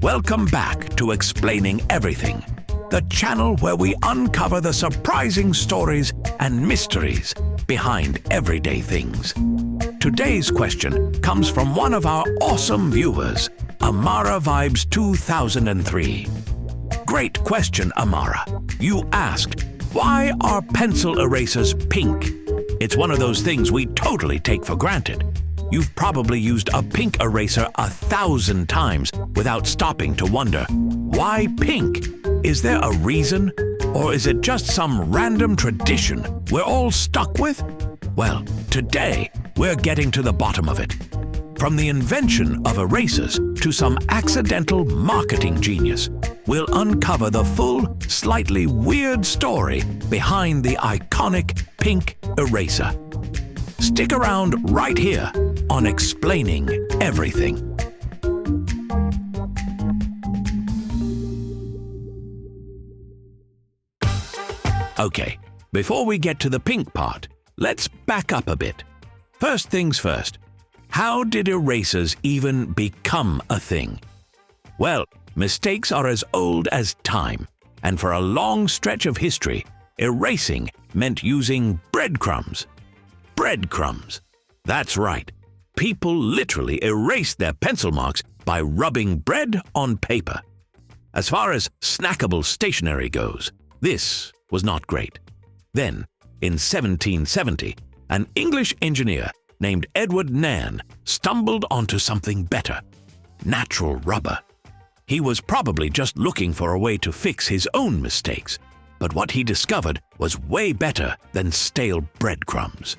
Welcome back to Explaining Everything, the channel where we uncover the surprising stories and mysteries behind everyday things. Today's question comes from one of our awesome viewers, Amara Vibes 2003. Great question, Amara. You asked, why are pencil erasers pink? It's one of those things we totally take for granted. You've probably used a pink eraser 1,000 times without stopping to wonder, why pink? Is there a reason? Or is it just some random tradition we're all stuck with? Well, today we're getting to the bottom of it. From the invention of erasers to some accidental marketing genius, we'll uncover the full, slightly weird story behind the iconic pink eraser. Stick around right here on Explaining Everything. Okay, before we get to the pink part, let's back up a bit. First things first, how did erasers even become a thing? Well, mistakes are as old as time, and for a long stretch of history, erasing meant using breadcrumbs. Breadcrumbs. That's right. People literally erased their pencil marks by rubbing bread on paper. As far as snackable stationery goes, this was not great. Then, in 1770, an English engineer named Edward Nairn stumbled onto something better: natural rubber. He was probably just looking for a way to fix his own mistakes, but what he discovered was way better than stale breadcrumbs.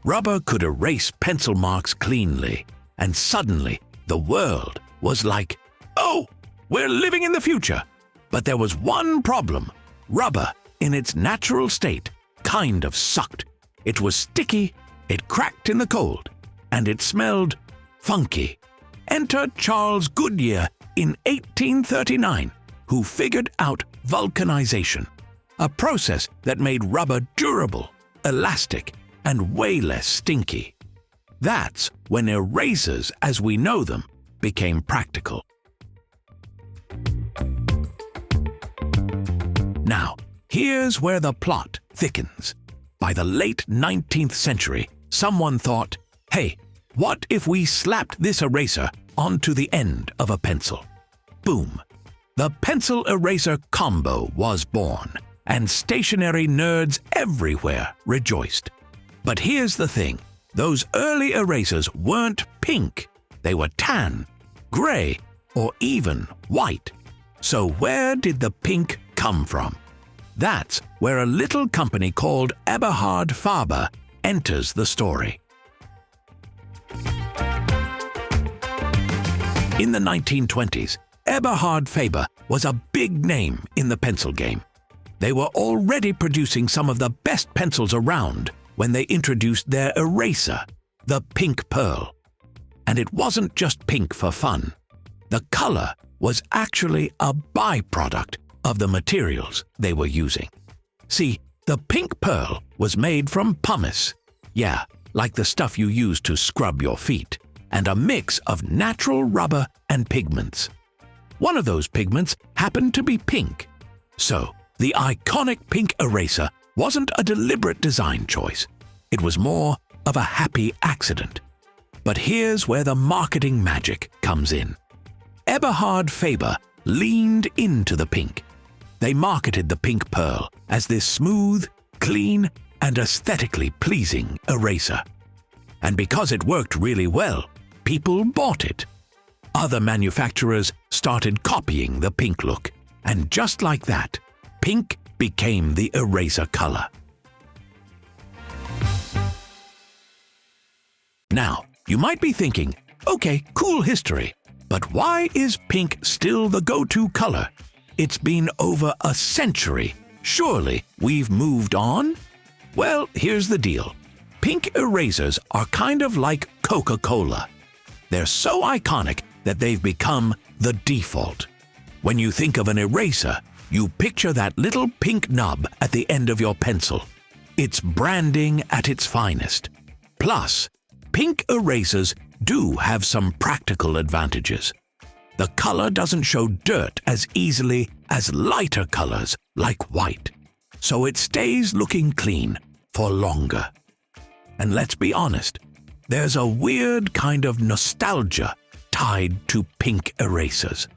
Rubber could erase pencil marks cleanly, and suddenly the world was like, oh, we're living in the future. But there was one problem. Rubber, in its natural state, kind of sucked. It was sticky, it cracked in the cold, and it smelled funky. Enter Charles Goodyear in 1839, who figured out vulcanization, a process that made rubber durable, elastic, and way less stinky. That's when erasers, as we know them, became practical. Now, here's where the plot thickens. By the late 19th century, someone thought, hey, what if we slapped this eraser onto the end of a pencil? Boom! The pencil eraser combo was born, and stationery nerds everywhere rejoiced. But here's the thing, those early erasers weren't pink. They were tan, gray, or even white. So where did the pink come from? That's where a little company called Eberhard Faber enters the story. In the 1920s, Eberhard Faber was a big name in the pencil game. They were already producing some of the best pencils around when they introduced their eraser, the Pink Pearl. And it wasn't just pink for fun. The color was actually a byproduct of the materials they were using. See, the Pink Pearl was made from pumice. Yeah, like the stuff you use to scrub your feet, and a mix of natural rubber and pigments. One of those pigments happened to be pink. So, the iconic pink eraser wasn't a deliberate design choice. It was more of a happy accident. But here's where the marketing magic comes in. Eberhard Faber leaned into the pink. They marketed the Pink Pearl as this smooth, clean, and aesthetically pleasing eraser. And because it worked really well, people bought it. Other manufacturers started copying the pink look, and just like that, pink became the eraser color. Now, you might be thinking, okay, cool history, but why is pink still the go-to color? It's been over a century. Surely we've moved on? Well, here's the deal. Pink erasers are kind of like Coca-Cola. They're so iconic that they've become the default. When you think of an eraser, you picture that little pink nub at the end of your pencil. It's branding at its finest. Plus, pink erasers do have some practical advantages. the color doesn't show dirt as easily as lighter colors like white, so it stays looking clean for longer. And let's be honest, there's a weird kind of nostalgia tied to pink erasers.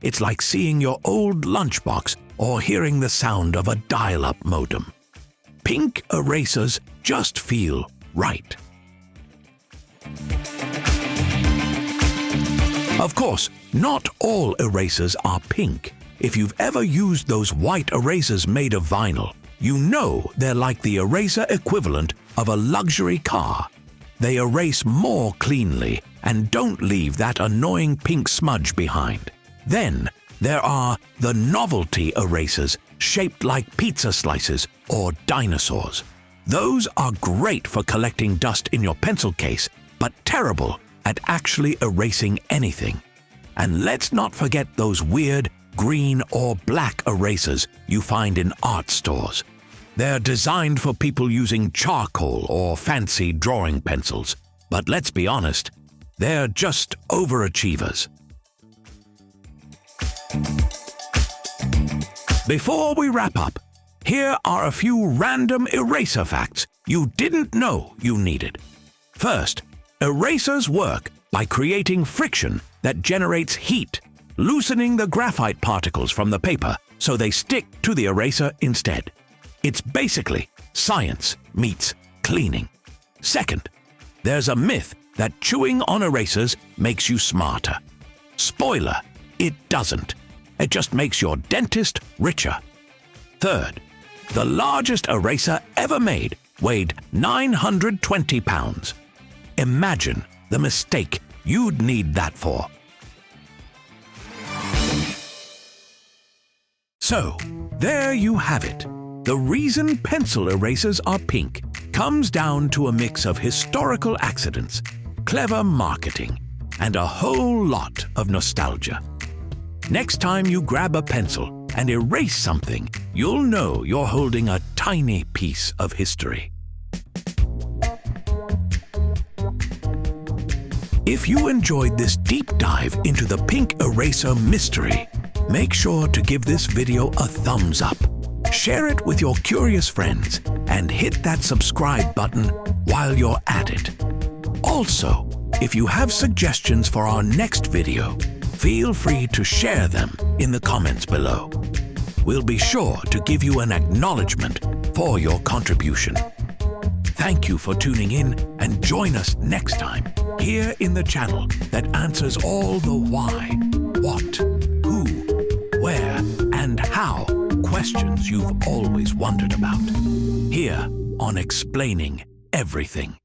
It's like seeing your old lunchbox or hearing the sound of a dial-up modem. Pink erasers just feel right. Of course, not all erasers are pink. If you've ever used those white erasers made of vinyl, you know they're like the eraser equivalent of a luxury car. They erase more cleanly and don't leave that annoying pink smudge behind. Then there are the novelty erasers shaped like pizza slices or dinosaurs. Those are great for collecting dust in your pencil case, but terrible at actually erasing anything. And let's not forget those weird green or black erasers you find in art stores. They're designed for people using charcoal or fancy drawing pencils. But let's be honest, they're just overachievers. Before we wrap up, here are a few random eraser facts you didn't know you needed. First, erasers work by creating friction that generates heat, loosening the graphite particles from the paper so they stick to the eraser instead. It's basically science meets cleaning. Second, there's a myth that chewing on erasers makes you smarter. Spoiler, it doesn't. It just makes your dentist richer. Third, the largest eraser ever made weighed 920 pounds. Imagine the mistake you'd need that for. So, there you have it. The reason pencil erasers are pink comes down to a mix of historical accidents, clever marketing, and a whole lot of nostalgia. Next time you grab a pencil and erase something, you'll know you're holding a tiny piece of history. If you enjoyed this deep dive into the pink eraser mystery, make sure to give this video a thumbs up. Share it with your curious friends and hit that subscribe button while you're at it. Also, if you have suggestions for our next video, feel free to share them in the comments below. We'll be sure to give you an acknowledgement for your contribution. Thank you for tuning in and join us next time here in the channel that answers all the why, what, who, where, and how questions you've always wondered about. Here on Explaining Everything.